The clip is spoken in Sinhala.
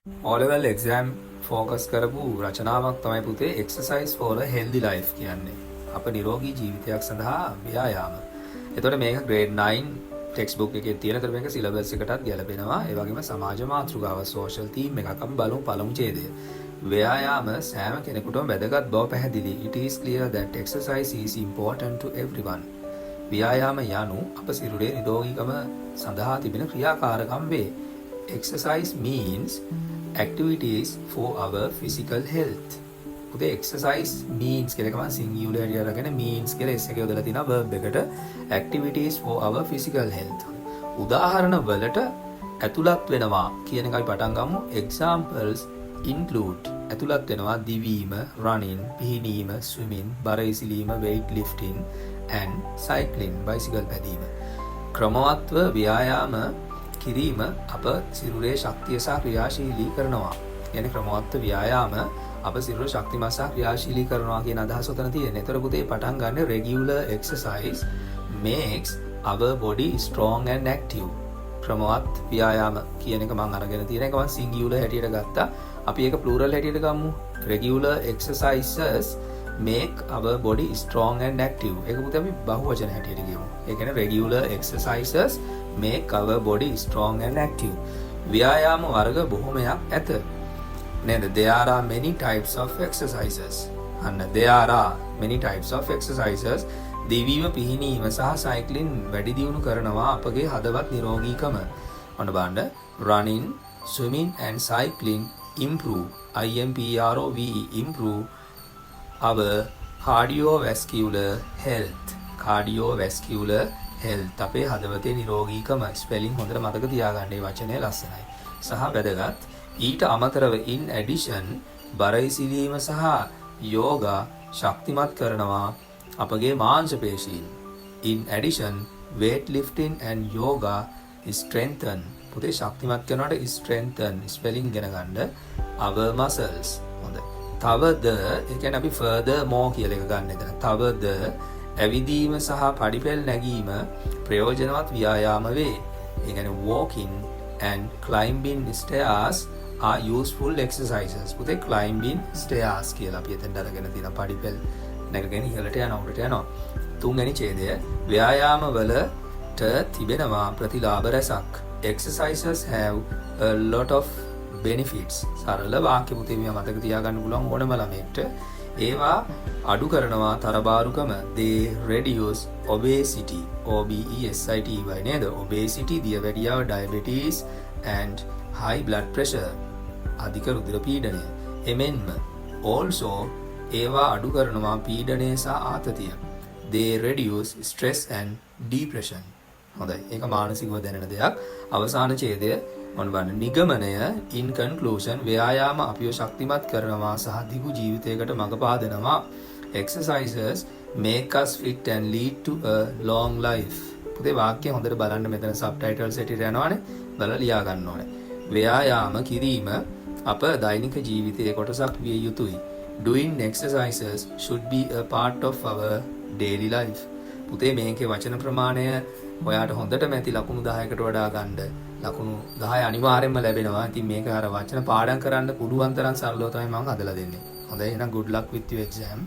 O level exam focus කරපු රචනාවක් තමයි පුතේ exercise for a healthy life කියන්නේ. අප නිරෝගී ජීවිතයක් සඳහා ව්‍යායාම. එතකොට මේක grade 9 textbook එකේ තියෙන. ඒතර මේක syllabus එකටත් ගැලපෙනවා. ඒ වගේම සමාජ මාතෘකාව social theme එකක් අපි බලමු පළමු ඡේදය. ව්‍යායාම සෑම කෙනෙකුටම වැදගත් බව පැහැදිලි. It is clear that exercise is important to everyone. ව්‍යායාම යනු අප සිරුරේ නිරෝගීකම සඳහා තිබෙන ක්‍රියාකාරකම් වේ. Exercise means activities for our physical health. උදේ exercise means කියලා එකම singular එක අරගෙන means කියලා s එක යොදලා තිනවා verb එකට activities for our physical health. උදාහරණ වලට ඇතුළත් වෙනවා කියන එකයි පටන් ගමු. Examples include ඇතුළත් වෙනවා දිවීම, running, පිහිනීම, swimming, බර ඉසිලීම, weight lifting and cycling, bicycle පැදීම. ක්‍රමවත්ව ව්‍යායාම කිරීම අප සිරුරේ ශක්තිය සහ ක්‍රියාශීලී කරනවා. يعني ක්‍රමවත් ව්‍යායාම අප සිරුර ශක්තිමත් සහ ක්‍රියාශීලී කරනවා කියන අදහස උතන තියෙනවා. ඒතර පුතේ පටන් ගන්න regular exercise makes our body strong and active. ක්‍රමවත් ව්‍යායාම කියන එක මම අරගෙන තියෙන එක මම singular හැටියට ගත්තා. අපි ඒක plural හැටියට ගමු. Regular exercises make our body strong and active. ඒක පුතේ අපි බහුවචන හැටියට කියමු. ඒ කියන්නේ regular exercises make our body strong and active. ව්‍යායාම වර්ග බොහොමයක් ඇත. නේද? There are many types of exercises. There are many types of exercises. දිවීම, පිහිනීම සහ cycling වැඩි දියුණු කරනවා අපගේ හදවත් නිරෝගීකම. ඔන්න බලන්න running, swimming and cycling improve improve our cardiovascular health. cardiovascular health අපේ හදවතේ නිරෝගීකම. ස්පෙලිං හොඳට මතක තියාගන්න. මේ වචනේ ලස්සනයි සහ වැදගත්. ඊට අමතරව in addition බර ඉසිලීම සහ යෝගා ශක්තිමත් කරනවා අපගේ මාංශ පේශීන්. in addition weight lifting and yoga strengthen පුතේ ශක්තිමත් කරනකොට strengthen ස්පෙලිං ඉගෙන ගන්න our muscles. හොඳයි. තවද ඒ කියන්නේ අපි further more කියලා එක ගන්න එතන. තවද ඇවිදීම සහ පඩිපෙළ නැගීම ප්‍රයෝජනවත් ව්‍යායාම වේ. ඒ කියන්නේ walking and climbing stairs are useful exercises. පුතේ climbing stairs කියලා අපි එතෙන්ට අරගෙන තියෙන පඩිපෙළ නැගගෙන ඉහළට යන උඩට යනවා. තුන්වෙනි ඡේදය ව්‍යායාම වලට තිබෙනවා ප්‍රතිලාභ රැසක්. Exercises have a lot of benefits. සරල වාක්‍ය පුතේ මේ මතක තියාගන්න පුළුවන් ඕනම ළමයෙක්ට. ඒවා අඩු කරනවා තරබාරුකම. They reduce obesity. obesity නේද? obesity දියවැඩියාව, diabetes and high blood pressure අධික රුධිර පීඩනය. එමෙන්ම also ඒවා අඩු කරනවා පීඩනය සහ ආතතිය. They reduce stress and depression. හොඳයි. ඒක මානසිකව දැනෙන දෙයක්. අවසාන ඡේදය මොන වන්න නිගමනය in conclusion ව්‍යායාම අපිව ශක්තිමත් කරනවා සහ දිගු ජීවිතයකට මඟ පාදනවා. Exercises make us fit and lead to a long life. පුතේ වාක්‍ය හොඳට බලන්න මෙතන subtitles එකට යනවානේ. බලලා ලියා ගන්න ඕනේ. ව්‍යායාම කිරීම අප දෛනික ජීවිතයේ කොටසක් විය යුතුයි. Doing exercises should be a part of our daily life. පුතේ මේකේ වචන ප්‍රමාණය ඔයාට හොඳටම ඇති ලකුණු 10කට වඩා ගන්න. ලකුණු 10 අනිවාර්යෙන්ම ලැබෙනවා. ඉතින් මේක අර වචන පාඩම් කරන්න පුළුවන් තරම් සරලව තමයි මම හදලා දෙන්නේ. හොඳයි එහෙනම් good luck with your exam.